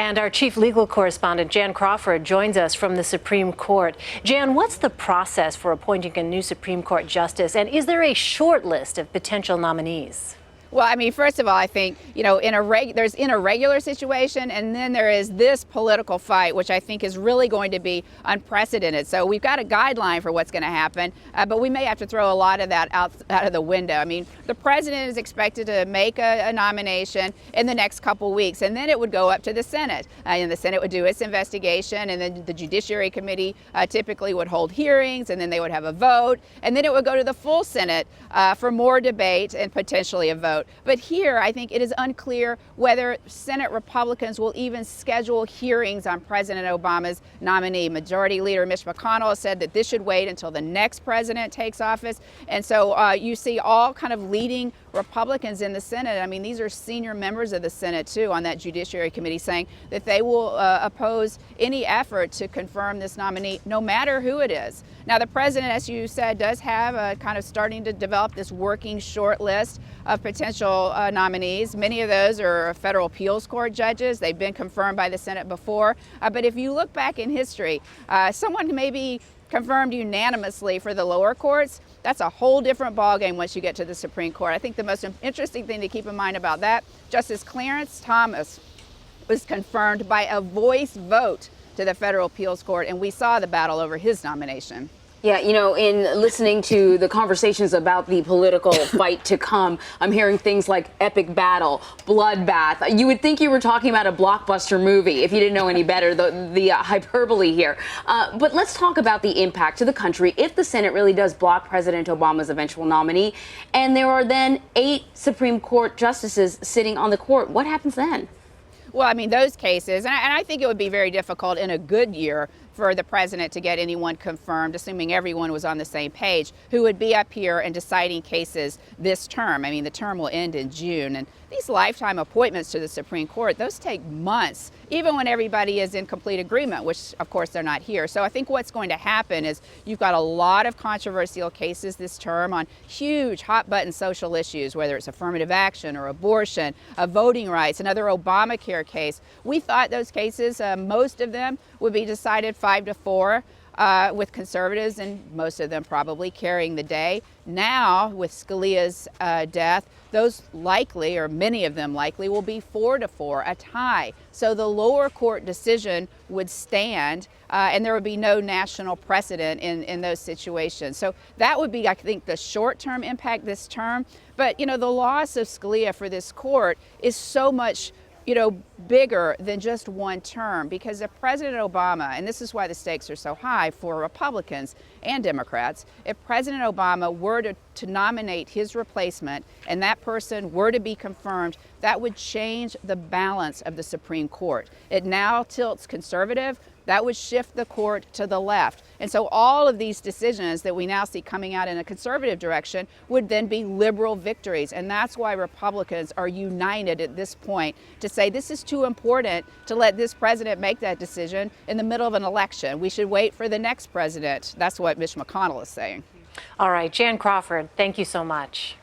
And our chief legal correspondent, Jan Crawford, joins us from the Supreme Court. Jan, what's the process for appointing a new Supreme Court justice, and is there a short list of potential nominees? Well, I mean, first of all, I think, there's in a regular situation, and then there is this political fight, which I think is really going to be unprecedented. So we've got a guideline for what's going to happen, but we may have to throw a lot of that out of the window. I mean, the president is expected to make a nomination in the next couple weeks, and then it would go up to the Senate. And the Senate would do its investigation, and then the Judiciary Committee typically would hold hearings, and then they would have a vote, and then it would go to the full Senate for more debate and potentially a vote. But here, I think it is unclear whether Senate Republicans will even schedule hearings on President Obama's nominee. Majority Leader Mitch McConnell said that this should wait until the next president takes office. And so you see all kind of leading Republicans in the Senate. I mean, these are senior members of the Senate, too, on that Judiciary Committee, saying that they will oppose any effort to confirm this nominee, no matter who it is. Now, the president, as you said, does have kind of starting to develop this working short list of potential nominees. Many of those are federal appeals court judges. They've been confirmed by the Senate before. But if you look back in history, someone may be confirmed unanimously for the lower courts. That's a whole different ballgame once you get to the Supreme Court. I think the most interesting thing to keep in mind about that, Justice Clarence Thomas was confirmed by a voice vote to the federal appeals court, and we saw the battle over his nomination. Yeah, you know, in listening to the conversations about the political fight to come, I'm hearing things like epic battle, bloodbath. You would think you were talking about a blockbuster movie if you didn't know any better, the hyperbole here. But let's talk about the impact to the country if the Senate really does block President Obama's eventual nominee, and there are then 8 Supreme Court justices sitting on the court. What happens then? Well, I mean, those cases, and I think it would be very difficult in a good year for the president to get anyone confirmed, assuming everyone was on the same page, who would be up here and deciding cases this term. I mean, the term will end in June, and these lifetime appointments to the Supreme Court, those take months, even when everybody is in complete agreement, which of course they're not here. So I think what's going to happen is you've got a lot of controversial cases this term on huge hot button social issues, whether it's affirmative action or abortion, voting rights, another Obamacare case. We thought those cases, most of them would be decided 5-4 with conservatives, and most of them probably carrying the day. Now, with Scalia's death, those likely, or many of them likely, will be 4-4, a tie. So the lower court decision would stand, and there would be no national precedent in those situations. So that would be, I think, the short-term impact this term. But, you know, the loss of Scalia for this court is so much bigger than just one term, because if President Obama, and this is why the stakes are so high for Republicans and Democrats, if President Obama were to nominate his replacement and that person were to be confirmed, that would change the balance of the Supreme Court. It now tilts conservative. That would shift the court to the left. And so all of these decisions that we now see coming out in a conservative direction would then be liberal victories. And that's why Republicans are united at this point to say this is too important to let this president make that decision in the middle of an election. We should wait for the next president. That's what Mitch McConnell is saying. All right, Jan Crawford, thank you so much.